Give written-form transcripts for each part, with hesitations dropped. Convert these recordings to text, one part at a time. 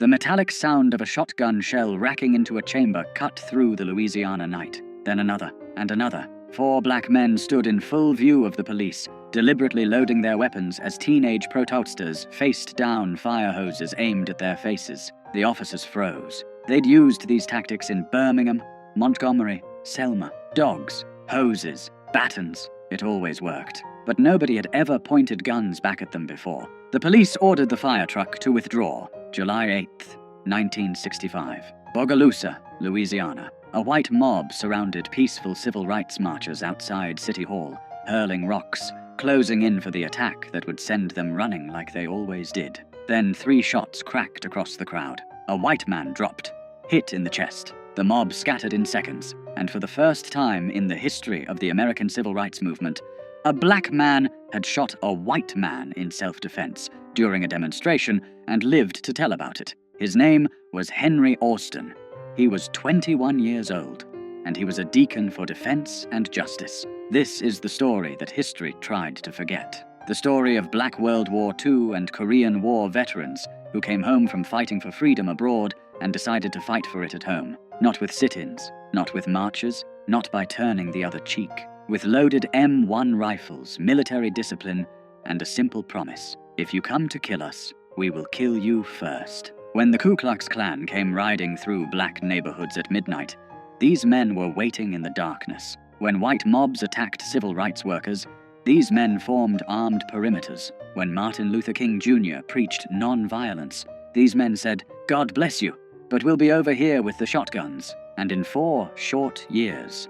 The metallic sound of a shotgun shell racking into a chamber cut through the Louisiana night. Then another, and another. 4 black men stood in full view of the police, deliberately loading their weapons as teenage protesters faced down fire hoses aimed at their faces. The officers froze. They'd used these tactics in Birmingham, Montgomery, Selma. Dogs, hoses, batons. It always worked. But nobody had ever pointed guns back at them before. The police ordered the fire truck to withdraw. July 8th, 1965. Bogalusa, Louisiana. A white mob surrounded peaceful civil rights marchers outside City Hall, hurling rocks, closing in for the attack that would send them running like they always did. Then 3 shots cracked across the crowd. A white man dropped, hit in the chest. The mob scattered in seconds, and for the first time in the history of the American civil rights movement, a black man had shot a white man in self-defense during a demonstration and lived to tell about it. His name was Henry Austin. He was 21 years old, and he was a deacon for defense and justice. This is the story that history tried to forget. The story of Black World War II and Korean War veterans who came home from fighting for freedom abroad and decided to fight for it at home. Not with sit-ins, not with marches, not by turning the other cheek. With loaded M1 rifles, military discipline, and a simple promise. If you come to kill us, we will kill you first. When the Ku Klux Klan came riding through black neighborhoods at midnight, these men were waiting in the darkness. When white mobs attacked civil rights workers, these men formed armed perimeters. When Martin Luther King Jr. preached non-violence, these men said, "God bless you, but we'll be over here with the shotguns." And in 4 short years,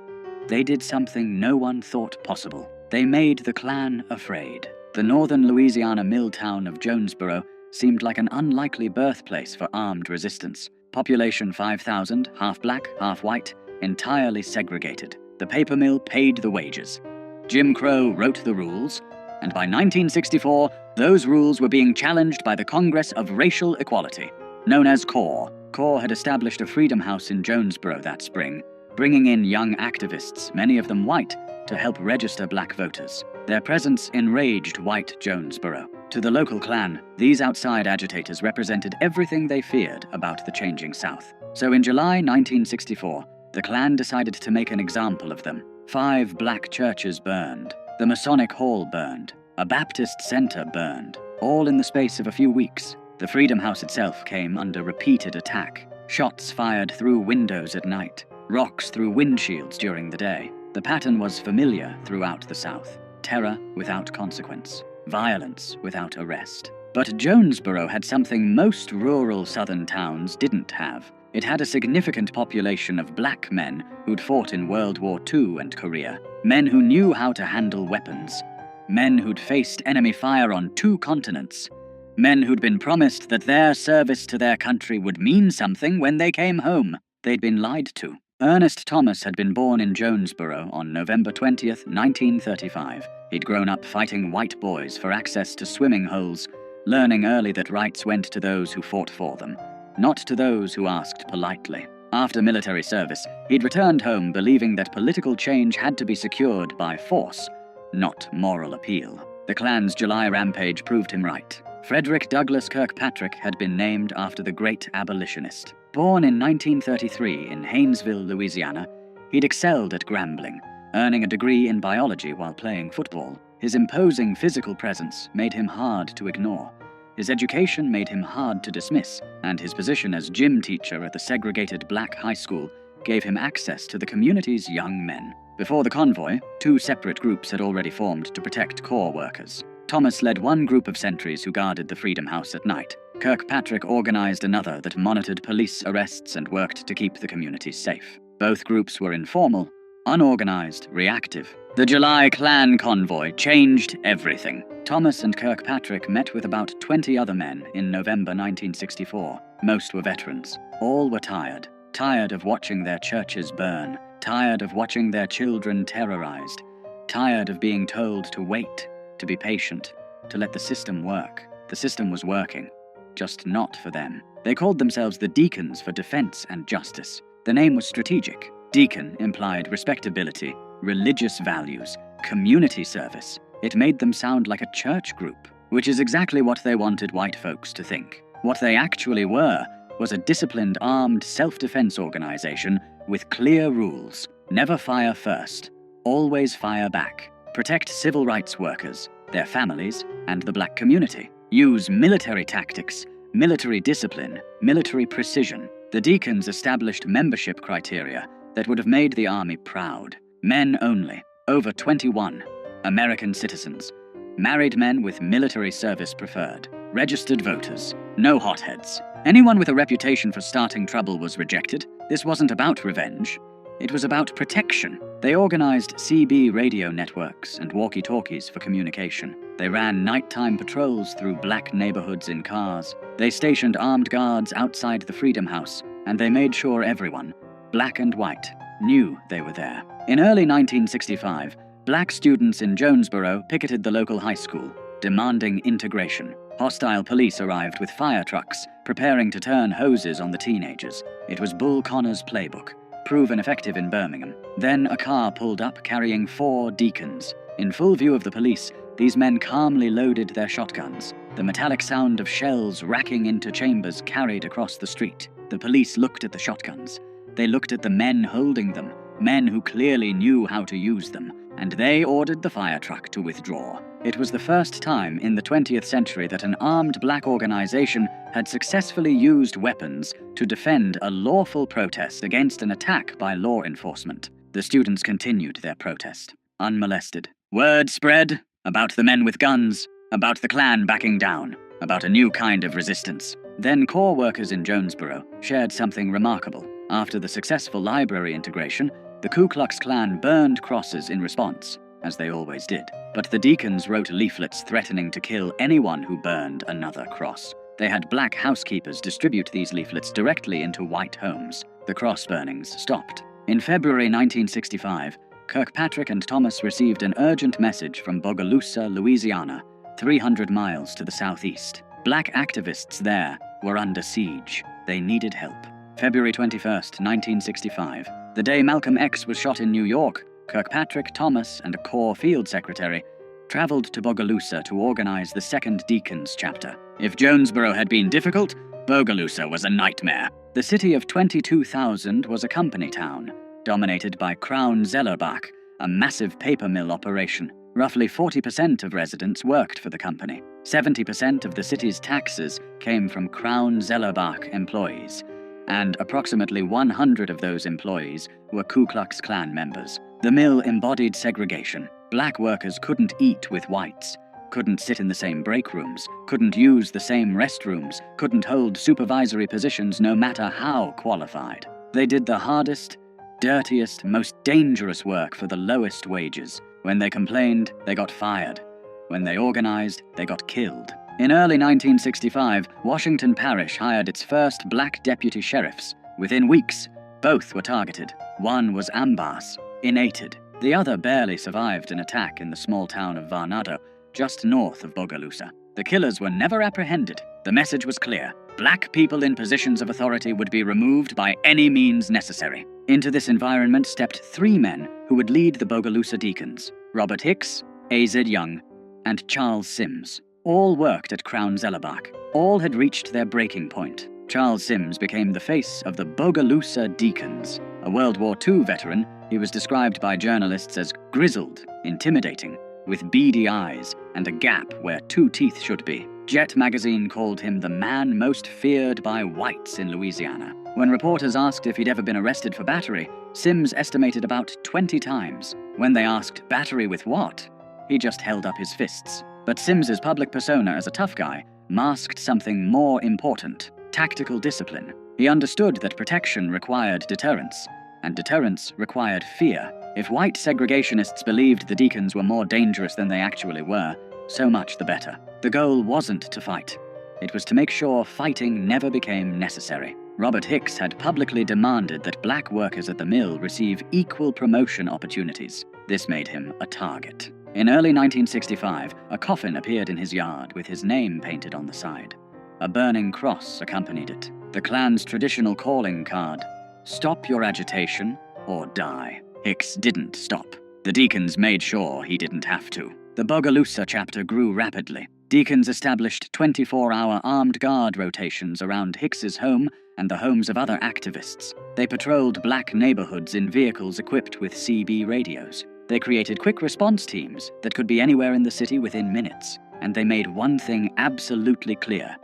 they did something no one thought possible. They made the Klan afraid. The northern Louisiana mill town of Jonesboro seemed like an unlikely birthplace for armed resistance. Population 5,000, half black, half white, entirely segregated. The paper mill paid the wages. Jim Crow wrote the rules, and by 1964, those rules were being challenged by the Congress of Racial Equality, known as CORE. CORE had established a freedom house in Jonesboro that spring, bringing in young activists, many of them white, to help register black voters. Their presence enraged white Jonesboro. To the local Klan, these outside agitators represented everything they feared about the changing South. So in July 1964, the Klan decided to make an example of them. 5 black churches burned. The Masonic Hall burned. A Baptist center burned. All in the space of a few weeks. The Freedom House itself came under repeated attack. Shots fired through windows at night. Rocks through windshields during the day. The pattern was familiar throughout the South. Terror without consequence. Violence without arrest. But Jonesboro had something most rural southern towns didn't have. It had a significant population of black men who'd fought in World War II and Korea. Men who knew how to handle weapons. Men who'd faced enemy fire on 2 continents. Men who'd been promised that their service to their country would mean something when they came home. They'd been lied to. Ernest Thomas had been born in Jonesboro on November 20th, 1935. He'd grown up fighting white boys for access to swimming holes, learning early that rights went to those who fought for them, not to those who asked politely. After military service, he'd returned home believing that political change had to be secured by force, not moral appeal. The Klan's July rampage proved him right. Frederick Douglass Kirkpatrick had been named after the great abolitionist. Born in 1933 in Haynesville, Louisiana, he'd excelled at Grambling, earning a degree in biology while playing football. His imposing physical presence made him hard to ignore. His education made him hard to dismiss, and his position as gym teacher at the segregated black high school gave him access to the community's young men. Before the convoy, 2 separate groups had already formed to protect corps workers. Thomas led one group of sentries who guarded the Freedom House at night. Kirkpatrick organized another that monitored police arrests and worked to keep the community safe. Both groups were informal, unorganized, reactive. The July Klan convoy changed everything. Thomas and Kirkpatrick met with about 20 other men in November 1964. Most were veterans. All were tired. Tired of watching their churches burn. Tired of watching their children terrorized. Tired of being told to wait, to be patient, to let the system work. The system was working, just not for them. They called themselves the Deacons for Defense and Justice. The name was strategic. Deacon implied respectability, religious values, community service. It made them sound like a church group, which is exactly what they wanted white folks to think. What they actually were was a disciplined armed self-defense organization with clear rules. Never fire first. Always fire back. Protect civil rights workers, their families, and the black community. Use military tactics, military discipline, military precision. The Deacons established membership criteria that would have made the army proud. Men only, over 21, American citizens, married men with military service preferred, registered voters, no hotheads. Anyone with a reputation for starting trouble was rejected. This wasn't about revenge. It was about protection. They organized CB radio networks and walkie-talkies for communication. They ran nighttime patrols through black neighborhoods in cars. They stationed armed guards outside the Freedom House, and they made sure everyone, black and white, knew they were there. In early 1965, black students in Jonesboro picketed the local high school, demanding integration. Hostile police arrived with fire trucks, preparing to turn hoses on the teenagers. It was Bull Connor's playbook, proven effective in Birmingham. Then a car pulled up carrying 4 Deacons. In full view of the police, these men calmly loaded their shotguns. The metallic sound of shells racking into chambers carried across the street. The police looked at the shotguns. They looked at the men holding them, men who clearly knew how to use them, and they ordered the fire truck to withdraw. It was the first time in the 20th century that an armed black organization had successfully used weapons to defend a lawful protest against an attack by law enforcement. The students continued their protest, unmolested. Word spread about the men with guns, about the Klan backing down, about a new kind of resistance. Then Corps workers in Jonesboro shared something remarkable. After the successful library integration, the Ku Klux Klan burned crosses in response, as they always did. But the Deacons wrote leaflets threatening to kill anyone who burned another cross. They had black housekeepers distribute these leaflets directly into white homes. The cross burnings stopped. In February 1965, Kirkpatrick and Thomas received an urgent message from Bogalusa, Louisiana, 300 miles to the southeast. Black activists there were under siege. They needed help. February 21st, 1965, the day Malcolm X was shot in New York, Kirkpatrick, Thomas, and a Corps field secretary traveled to Bogalusa to organize the Second Deacons chapter. If Jonesboro had been difficult, Bogalusa was a nightmare. The city of 22,000 was a company town, dominated by Crown Zellerbach, a massive paper mill operation. Roughly 40% of residents worked for the company. 70% of the city's taxes came from Crown Zellerbach employees, and approximately 100 of those employees were Ku Klux Klan members. The mill embodied segregation. Black workers couldn't eat with whites, couldn't sit in the same break rooms, couldn't use the same restrooms, couldn't hold supervisory positions no matter how qualified. They did the hardest, dirtiest, most dangerous work for the lowest wages. When they complained, they got fired. When they organized, they got killed. In early 1965, Washington Parish hired its first black deputy sheriffs. Within weeks, both were targeted. One was Ambas, innated. The other barely survived an attack in the small town of Varnado, just north of Bogalusa. The killers were never apprehended. The message was clear. Black people in positions of authority would be removed by any means necessary. Into this environment stepped 3 men who would lead the Bogalusa Deacons: Robert Hicks, A.Z. Young, and Charles Sims. All worked at Crown Zellerbach. All had reached their breaking point. Charles Sims became the face of the Bogalusa Deacons. A World War II veteran, he was described by journalists as grizzled, intimidating, with beady eyes and a gap where 2 teeth should be. Jet magazine called him the man most feared by whites in Louisiana. When reporters asked if he'd ever been arrested for battery, Sims estimated about 20 times. When they asked, battery with what? He just held up his fists. But Sims's public persona as a tough guy masked something more important: tactical discipline. He understood that protection required deterrence, and deterrence required fear. If white segregationists believed the Deacons were more dangerous than they actually were, so much the better. The goal wasn't to fight. It was to make sure fighting never became necessary. Robert Hicks had publicly demanded that black workers at the mill receive equal promotion opportunities. This made him a target. In early 1965, a coffin appeared in his yard with his name painted on the side. A burning cross accompanied it. The Klan's traditional calling card: stop your agitation or die. Hicks didn't stop. The Deacons made sure he didn't have to. The Bogalusa chapter grew rapidly. Deacons established 24-hour armed guard rotations around Hicks's home and the homes of other activists. They patrolled black neighborhoods in vehicles equipped with CB radios. They created quick response teams that could be anywhere in the city within minutes. And they made one thing absolutely clear.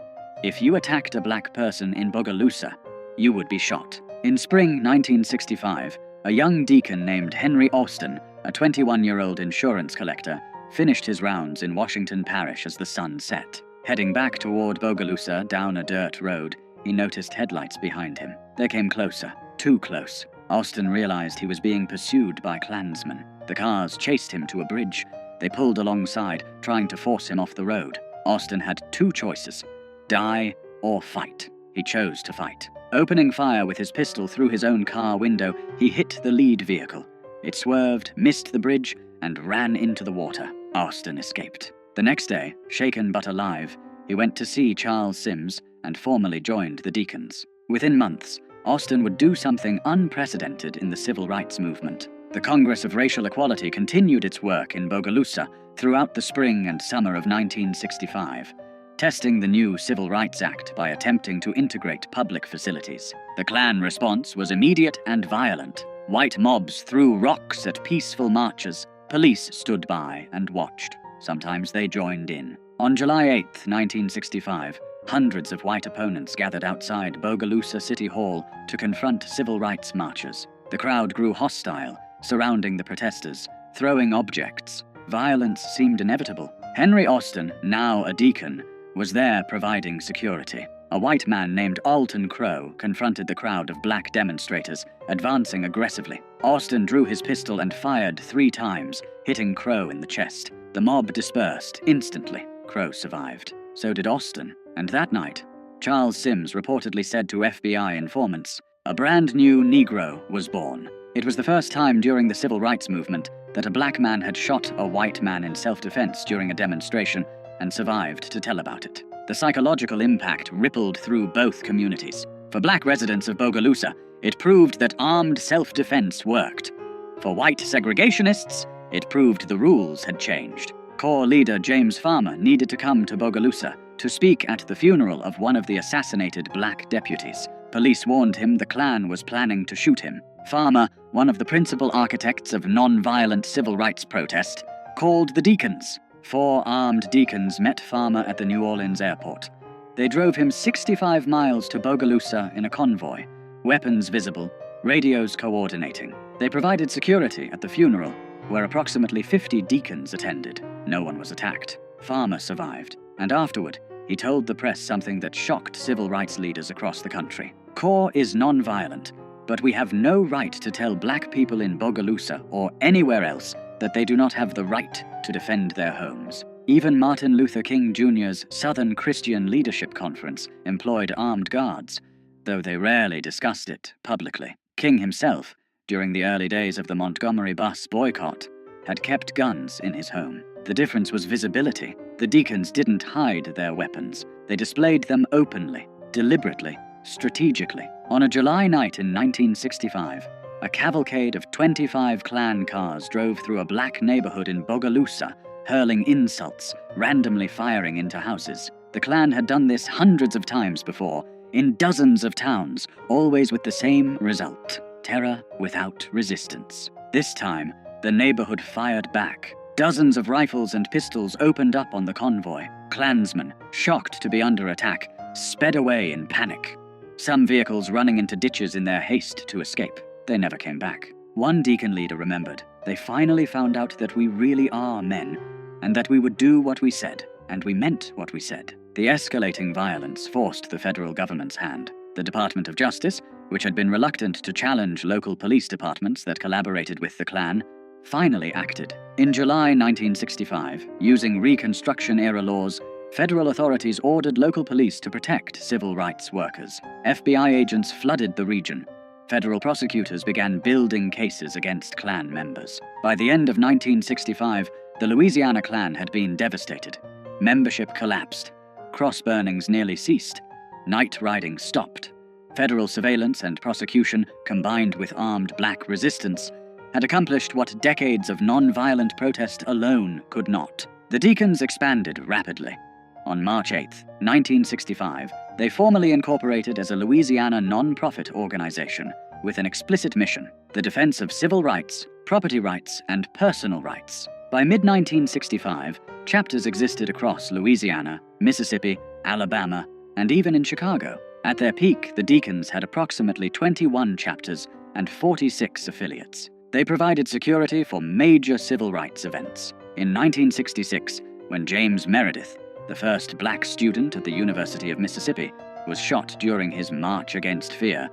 If you attacked a black person in Bogalusa, you would be shot. In spring 1965, a young deacon named Henry Austin, a 21-year-old insurance collector, finished his rounds in Washington Parish as the sun set. Heading back toward Bogalusa down a dirt road, he noticed headlights behind him. They came closer, too close. Austin realized he was being pursued by Klansmen. The cars chased him to a bridge. They pulled alongside, trying to force him off the road. Austin had two choices: die or fight. He chose to fight. Opening fire with his pistol through his own car window, he hit the lead vehicle. It swerved, missed the bridge, and ran into the water. Austin escaped. The next day, shaken but alive, he went to see Charles Sims and formally joined the Deacons. Within months, Austin would do something unprecedented in the civil rights movement. The Congress of Racial Equality continued its work in Bogalusa throughout the spring and summer of 1965, testing the new Civil Rights Act by attempting to integrate public facilities. The Klan response was immediate and violent. White mobs threw rocks at peaceful marchers. Police stood by and watched. Sometimes they joined in. On July 8, 1965, hundreds of white opponents gathered outside Bogalusa City Hall to confront civil rights marchers. The crowd grew hostile, surrounding the protesters, throwing objects. Violence seemed inevitable. Henry Austin, now a deacon, was there providing security. A white man named Alton Crow confronted the crowd of black demonstrators, advancing aggressively. Austin drew his pistol and fired 3 times, hitting Crow in the chest. The mob dispersed instantly. Crow survived. So did Austin. And that night, Charles Sims reportedly said to FBI informants, a brand new Negro was born. It was the first time during the civil rights movement that a black man had shot a white man in self-defense during a demonstration and survived to tell about it. The psychological impact rippled through both communities. For black residents of Bogalusa, it proved that armed self-defense worked. For white segregationists, it proved the rules had changed. Corps leader James Farmer needed to come to Bogalusa to speak at the funeral of one of the assassinated black deputies. Police warned him the Klan was planning to shoot him. Farmer, one of the principal architects of non-violent civil rights protest, called the Deacons. 4 armed deacons met Farmer at the New Orleans airport. They drove him 65 miles to Bogalusa in a convoy, weapons visible, radios coordinating. They provided security at the funeral, where approximately 50 deacons attended. No one was attacked. Farmer survived, and afterward, he told the press something that shocked civil rights leaders across the country. CORE is non-violent, but we have no right to tell black people in Bogalusa or anywhere else that they do not have the right to defend their homes. Even Martin Luther King Jr.'s Southern Christian Leadership Conference employed armed guards, though they rarely discussed it publicly. King himself, during the early days of the Montgomery bus boycott, had kept guns in his home. The difference was visibility. The deacons didn't hide their weapons. They displayed them openly, deliberately, strategically. On a July night in 1965, a cavalcade of 25 Klan cars drove through a black neighborhood in Bogalusa, hurling insults, randomly firing into houses. The Klan had done this hundreds of times before, in dozens of towns, always with the same result: terror without resistance. This time, the neighborhood fired back. Dozens of rifles and pistols opened up on the convoy. Klansmen, shocked to be under attack, sped away in panic. Some vehicles running into ditches in their haste to escape. They never came back. One deacon leader remembered, they finally found out that we really are men, and that we would do what we said, and we meant what we said. The escalating violence forced the federal government's hand. The Department of Justice, which had been reluctant to challenge local police departments that collaborated with the Klan, finally acted. In July 1965, using Reconstruction-era laws, federal authorities ordered local police to protect civil rights workers. FBI agents flooded the region. Federal prosecutors began building cases against Klan members. By the end of 1965, the Louisiana Klan had been devastated. Membership collapsed. Cross burnings nearly ceased. Night riding stopped. Federal surveillance and prosecution, combined with armed black resistance, had accomplished what decades of non-violent protest alone could not. The Deacons expanded rapidly. On March 8, 1965, They formally incorporated as a Louisiana non-profit organization with an explicit mission: the defense of civil rights, property rights, and personal rights. By mid-1965, chapters existed across Louisiana, Mississippi, Alabama, and even in Chicago. At their peak, the Deacons had approximately 21 chapters and 46 affiliates. They provided security for major civil rights events. In 1966, when James Meredith, the first black student at the University of Mississippi, was shot during his March Against Fear,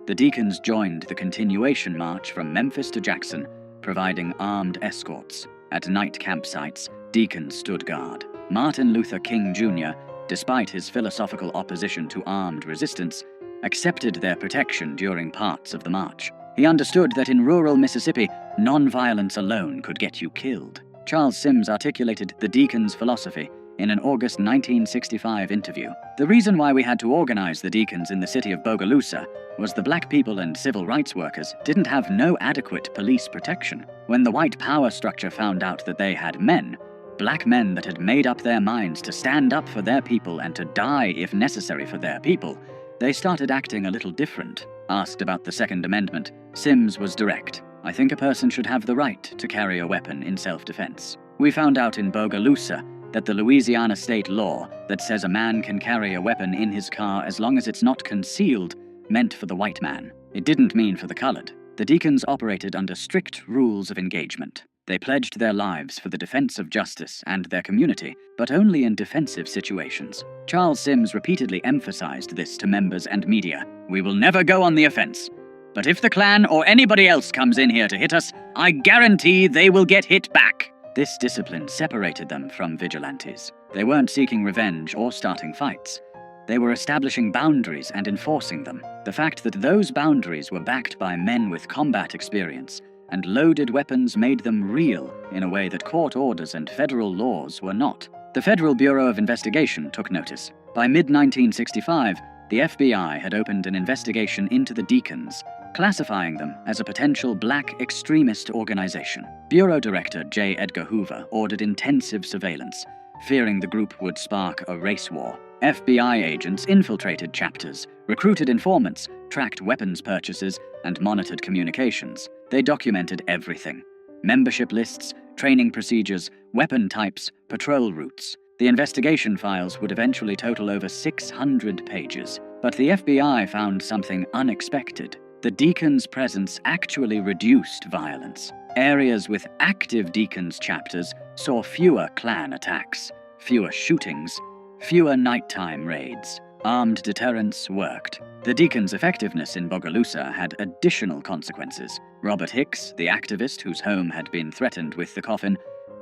the Deacons joined the continuation march from Memphis to Jackson, providing armed escorts. At night campsites, Deacons stood guard. Martin Luther King Jr., despite his philosophical opposition to armed resistance, accepted their protection during parts of the march. He understood that in rural Mississippi, non-violence alone could get you killed. Charles Sims articulated the Deacons' philosophy in an August 1965 interview. The reason why we had to organize the Deacons in the city of Bogalusa was the black people and civil rights workers didn't have no adequate police protection. When the white power structure found out that they had men, black men that had made up their minds to stand up for their people and to die if necessary for their people, they started acting a little different. Asked about the Second Amendment, Sims was direct. "I think a person should have the right to carry a weapon in self-defense. We found out in Bogalusa that the Louisiana state law that says a man can carry a weapon in his car as long as it's not concealed meant for the white man. It didn't mean for the colored." The Deacons operated under strict rules of engagement. They pledged their lives for the defense of justice and their community, but only in defensive situations. Charles Sims repeatedly emphasized this to members and media. "We will never go on the offense. But if the Klan or anybody else comes in here to hit us, I guarantee they will get hit back." This discipline separated them from vigilantes. They weren't seeking revenge or starting fights. They were establishing boundaries and enforcing them. The fact that those boundaries were backed by men with combat experience and loaded weapons made them real in a way that court orders and federal laws were not. The Federal Bureau of Investigation took notice. By mid-1965, the FBI had opened an investigation into the Deacons, classifying them as a potential black extremist organization. Bureau Director J. Edgar Hoover ordered intensive surveillance, fearing the group would spark a race war. FBI agents infiltrated chapters, recruited informants, tracked weapons purchases, and monitored communications. They documented everything: membership lists, training procedures, weapon types, patrol routes. The investigation files would eventually total over 600 pages. But the FBI found something unexpected. The Deacons' presence actually reduced violence. Areas with active Deacons chapters saw fewer Klan attacks, fewer shootings, fewer nighttime raids. Armed deterrence worked. The Deacons' effectiveness in Bogalusa had additional consequences. Robert Hicks, the activist whose home had been threatened with the coffin,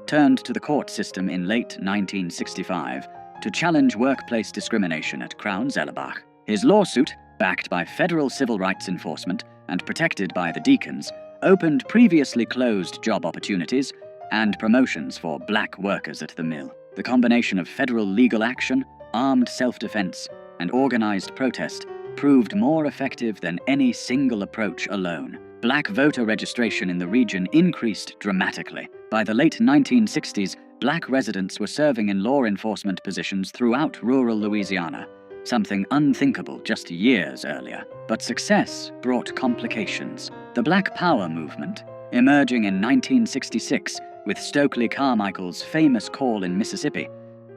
turned to the court system in late 1965 to challenge workplace discrimination at Crown Zellerbach. His lawsuit, backed by federal civil rights enforcement and protected by the Deacons, opened previously closed job opportunities and promotions for black workers at the mill. The combination of federal legal action, armed self-defense, and organized protest proved more effective than any single approach alone. Black voter registration in the region increased dramatically. By the late 1960s, black residents were serving in law enforcement positions throughout rural Louisiana, something unthinkable just years earlier. But success brought complications. The Black Power movement, emerging in 1966 with Stokely Carmichael's famous call in Mississippi,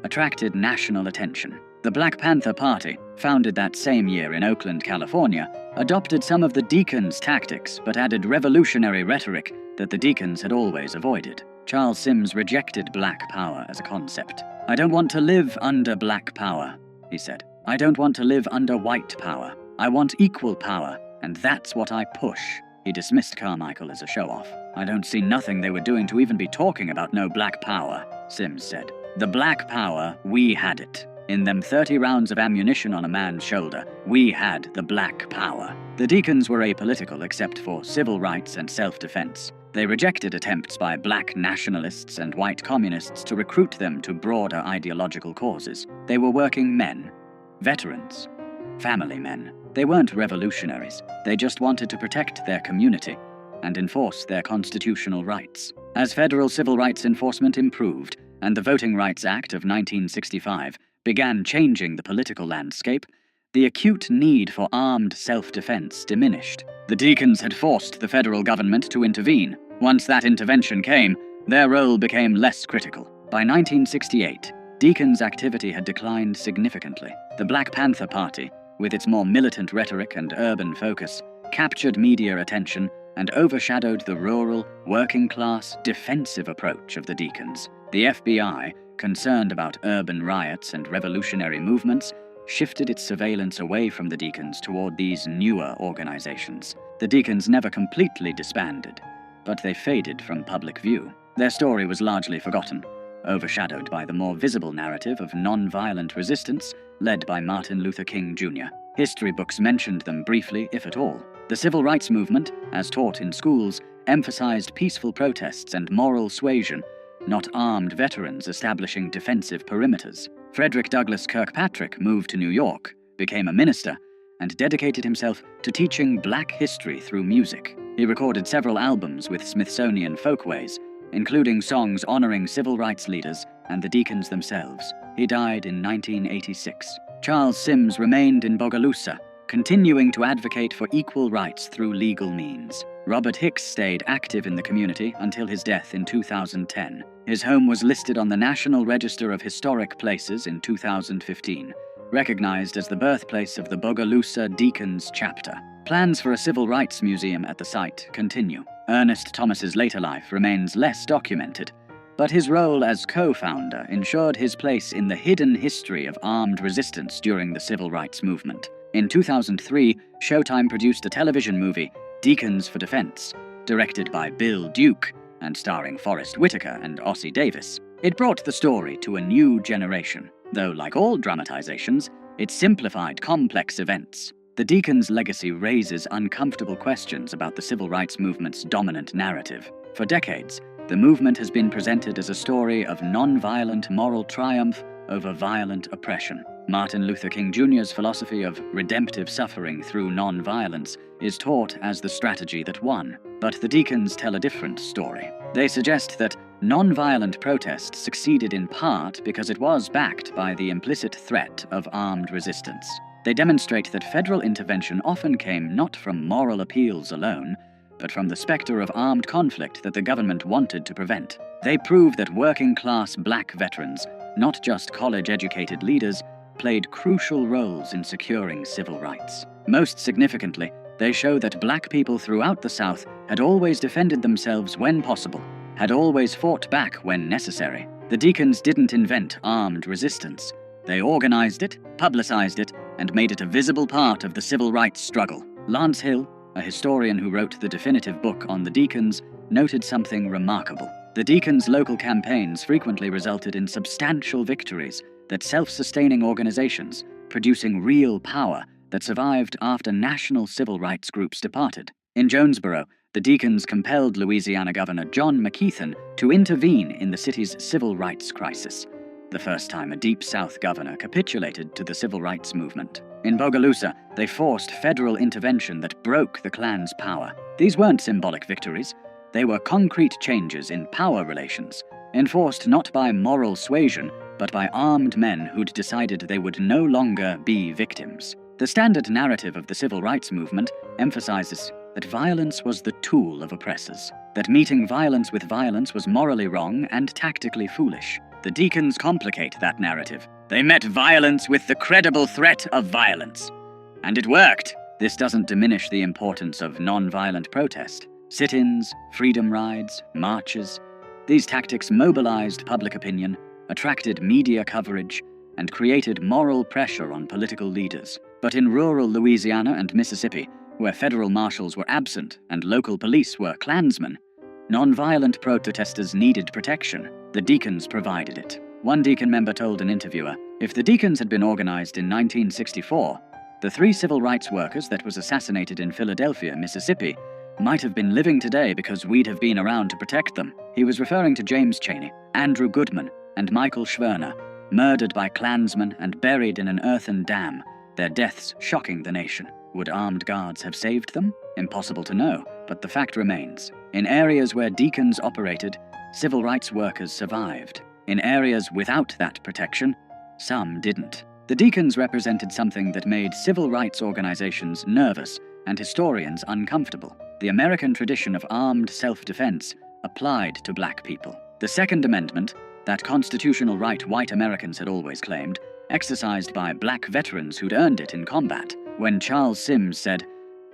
attracted national attention. The Black Panther Party, founded that same year in Oakland, California, adopted some of the Deacons' tactics but added revolutionary rhetoric that the Deacons had always avoided. Charles Sims rejected black power as a concept. "I don't want to live under black power," he said. "I don't want to live under white power. I want equal power, and that's what I push." He dismissed Carmichael as a show-off. "I don't see nothing they were doing to even be talking about no black power," Sims said. "The black power, we had it. In them 30 rounds of ammunition on a man's shoulder, we had the black power." The Deacons were apolitical except for civil rights and self-defense. They rejected attempts by black nationalists and white communists to recruit them to broader ideological causes. They were working men, veterans, family men. They weren't revolutionaries. They just wanted to protect their community and enforce their constitutional rights. As federal civil rights enforcement improved, and the Voting Rights Act of 1965 began changing the political landscape, the acute need for armed self-defense diminished. The deacons had forced the federal government to intervene. Once that intervention came, their role became less critical. By 1968, deacons' activity had declined significantly. The Black Panther Party, with its more militant rhetoric and urban focus, captured media attention and overshadowed the rural, working-class, defensive approach of the deacons. The FBI, concerned about urban riots and revolutionary movements, shifted its surveillance away from the deacons toward these newer organizations. The deacons never completely disbanded, but they faded from public view. Their story was largely forgotten, overshadowed by the more visible narrative of non-violent resistance led by Martin Luther King Jr. History books mentioned them briefly, if at all. The civil rights movement, as taught in schools, emphasized peaceful protests and moral suasion, not armed veterans establishing defensive perimeters. Frederick Douglass Kirkpatrick moved to New York, became a minister, and dedicated himself to teaching black history through music. He recorded several albums with Smithsonian folkways, including songs honoring civil rights leaders and the deacons themselves. He died in 1986. Charles Sims remained in Bogalusa, continuing to advocate for equal rights through legal means. Robert Hicks stayed active in the community until his death in 2010. His home was listed on the National Register of Historic Places in 2015, recognized as the birthplace of the Bogalusa Deacons Chapter. Plans for a civil rights museum at the site continue. Ernest Thomas's later life remains less documented, but his role as co-founder ensured his place in the hidden history of armed resistance during the civil rights movement. In 2003, Showtime produced a television movie, Deacons for Defense, directed by Bill Duke and starring Forrest Whitaker and Ossie Davis. It brought the story to a new generation, though like all dramatizations, it simplified complex events. The Deacons' legacy raises uncomfortable questions about the civil rights movement's dominant narrative. For decades, the movement has been presented as a story of non-violent moral triumph over violent oppression. Martin Luther King Jr.'s philosophy of redemptive suffering through non-violence is taught as the strategy that won. But the deacons tell a different story. They suggest that non-violent protest succeeded in part because it was backed by the implicit threat of armed resistance. They demonstrate that federal intervention often came not from moral appeals alone, but from the specter of armed conflict that the government wanted to prevent. They prove that working-class black veterans, not just college-educated leaders, played crucial roles in securing civil rights. Most significantly, they show that black people throughout the South had always defended themselves when possible, had always fought back when necessary. The deacons didn't invent armed resistance. They organized it, publicized it, and made it a visible part of the civil rights struggle. Lance Hill, a historian who wrote the definitive book on the deacons, noted something remarkable. The deacons' local campaigns frequently resulted in substantial victories that self-sustaining organizations, producing real power that survived after national civil rights groups departed. In Jonesboro, the deacons compelled Louisiana Governor John McKeithen to intervene in the city's civil rights crisis, the first time a Deep South governor capitulated to the civil rights movement. In Bogalusa, they forced federal intervention that broke the Klan's power. These weren't symbolic victories. They were concrete changes in power relations, enforced not by moral suasion, but by armed men who'd decided they would no longer be victims. The standard narrative of the civil rights movement emphasizes that violence was the tool of oppressors, that meeting violence with violence was morally wrong and tactically foolish. The deacons complicate that narrative. They met violence with the credible threat of violence. And it worked. This doesn't diminish the importance of non-violent protest. Sit-ins, freedom rides, marches. These tactics mobilized public opinion, attracted media coverage, and created moral pressure on political leaders. But in rural Louisiana and Mississippi, where federal marshals were absent and local police were Klansmen, non-violent protesters needed protection. The deacons provided it. One deacon member told an interviewer, "If the deacons had been organized in 1964, the 3 civil rights workers that was assassinated in Philadelphia, Mississippi, might have been living today because we'd have been around to protect them." He was referring to James Chaney, Andrew Goodman, and Michael Schwerner, murdered by Klansmen and buried in an earthen dam, their deaths shocking the nation. Would armed guards have saved them? Impossible to know, but the fact remains. In areas where deacons operated, civil rights workers survived. In areas without that protection, some didn't. The Deacons represented something that made civil rights organizations nervous and historians uncomfortable. The American tradition of armed self-defense applied to black people. The Second Amendment, that constitutional right white Americans had always claimed, exercised by black veterans who'd earned it in combat. When Charles Sims said,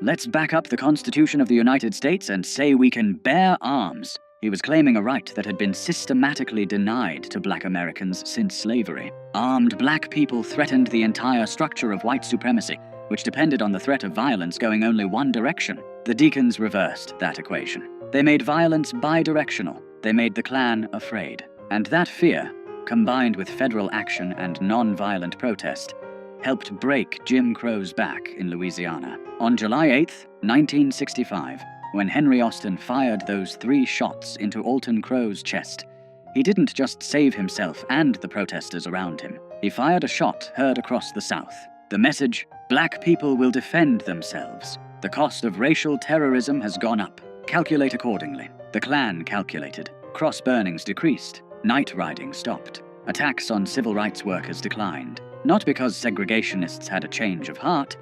"Let's back up the Constitution of the United States and say we can bear arms," he was claiming a right that had been systematically denied to black Americans since slavery. Armed black people threatened the entire structure of white supremacy, which depended on the threat of violence going only one direction. The Deacons reversed that equation. They made violence bidirectional. They made the Klan afraid. And that fear, combined with federal action and non-violent protest, helped break Jim Crow's back in Louisiana. On July 8, 1965, when Henry Austin fired those 3 shots into Alton Crow's chest, he didn't just save himself and the protesters around him. He fired a shot heard across the South. The message, "Black people will defend themselves. The cost of racial terrorism has gone up. Calculate accordingly." The Klan calculated. Cross burnings decreased. Night riding stopped. Attacks on civil rights workers declined. Not because segregationists had a change of heart,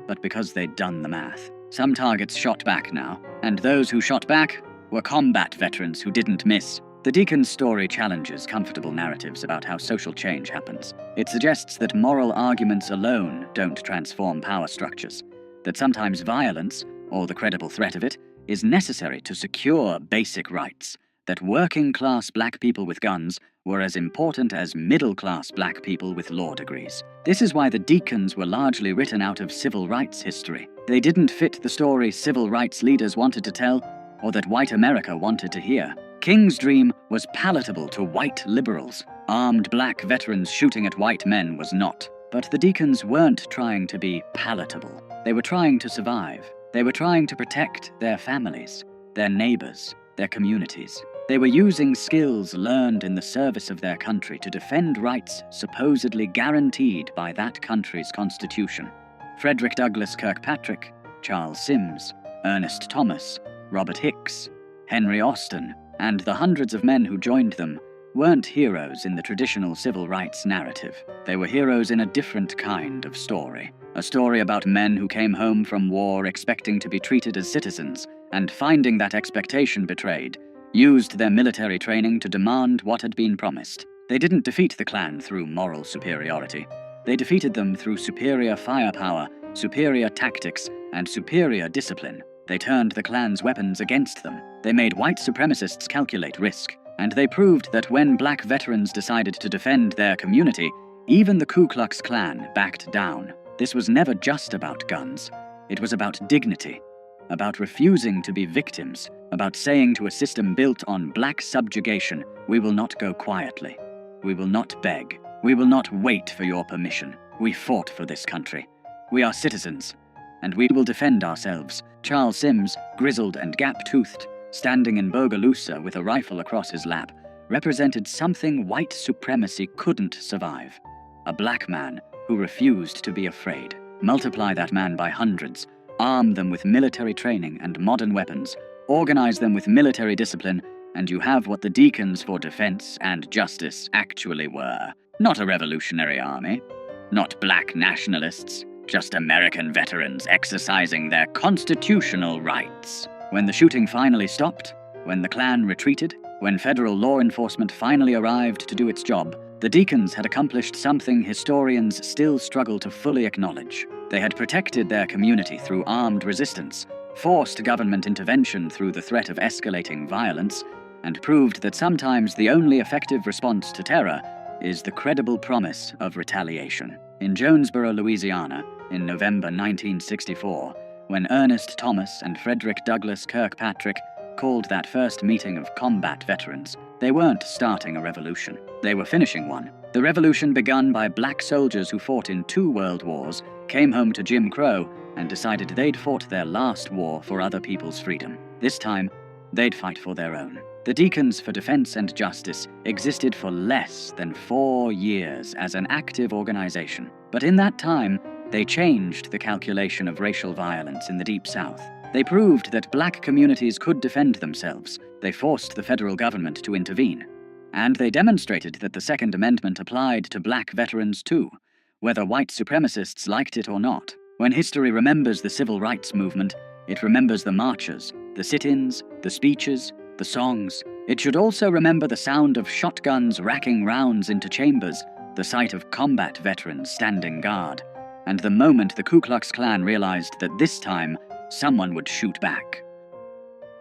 but because they'd done the math. Some targets shot back now, and those who shot back were combat veterans who didn't miss. The Deacons' story challenges comfortable narratives about how social change happens. It suggests that moral arguments alone don't transform power structures, that sometimes violence, or the credible threat of it, is necessary to secure basic rights, that working-class black people with guns were as important as middle-class black people with law degrees. This is why the Deacons were largely written out of civil rights history. They didn't fit the story civil rights leaders wanted to tell, or that white America wanted to hear. King's dream was palatable to white liberals. Armed black veterans shooting at white men was not. But the Deacons weren't trying to be palatable. They were trying to survive. They were trying to protect their families, their neighbors, their communities. They were using skills learned in the service of their country to defend rights supposedly guaranteed by that country's constitution. Frederick Douglass Kirkpatrick, Charles Sims, Ernest Thomas, Robert Hicks, Henry Austin, and the hundreds of men who joined them weren't heroes in the traditional civil rights narrative. They were heroes in a different kind of story. A story about men who came home from war expecting to be treated as citizens, and finding that expectation betrayed, used their military training to demand what had been promised. They didn't defeat the Klan through moral superiority. They defeated them through superior firepower, superior tactics, and superior discipline. They turned the Klan's weapons against them. They made white supremacists calculate risk. And they proved that when black veterans decided to defend their community, even the Ku Klux Klan backed down. This was never just about guns. It was about dignity, about refusing to be victims, about saying to a system built on black subjugation, "We will not go quietly. We will not beg. We will not wait for your permission. We fought for this country. We are citizens, and we will defend ourselves." Charles Sims, grizzled and gap-toothed, standing in Bogalusa with a rifle across his lap, represented something white supremacy couldn't survive. A black man who refused to be afraid. Multiply that man by hundreds, arm them with military training and modern weapons, organize them with military discipline, and you have what the Deacons for Defense and Justice actually were. Not a revolutionary army, not black nationalists, just American veterans exercising their constitutional rights. When the shooting finally stopped, when the Klan retreated, when federal law enforcement finally arrived to do its job, the Deacons had accomplished something historians still struggle to fully acknowledge. They had protected their community through armed resistance, forced government intervention through the threat of escalating violence, and proved that sometimes the only effective response to terror is the credible promise of retaliation. In Jonesboro, Louisiana, in November 1964, when Ernest Thomas and Frederick Douglass Kirkpatrick called that first meeting of combat veterans, they weren't starting a revolution. They were finishing one. The revolution begun by black soldiers who fought in 2 world wars, came home to Jim Crow, and decided they'd fought their last war for other people's freedom. This time, they'd fight for their own. The Deacons for Defense and Justice existed for less than 4 years as an active organization. But in that time, they changed the calculation of racial violence in the Deep South. They proved that black communities could defend themselves. They forced the federal government to intervene. And they demonstrated that the Second Amendment applied to black veterans too. whether white supremacists liked it or not. When history remembers the civil rights movement, it remembers the marches, the sit-ins, the speeches, the songs. It should also remember the sound of shotguns racking rounds into chambers, the sight of combat veterans standing guard, and the moment the Ku Klux Klan realized that this time, someone would shoot back.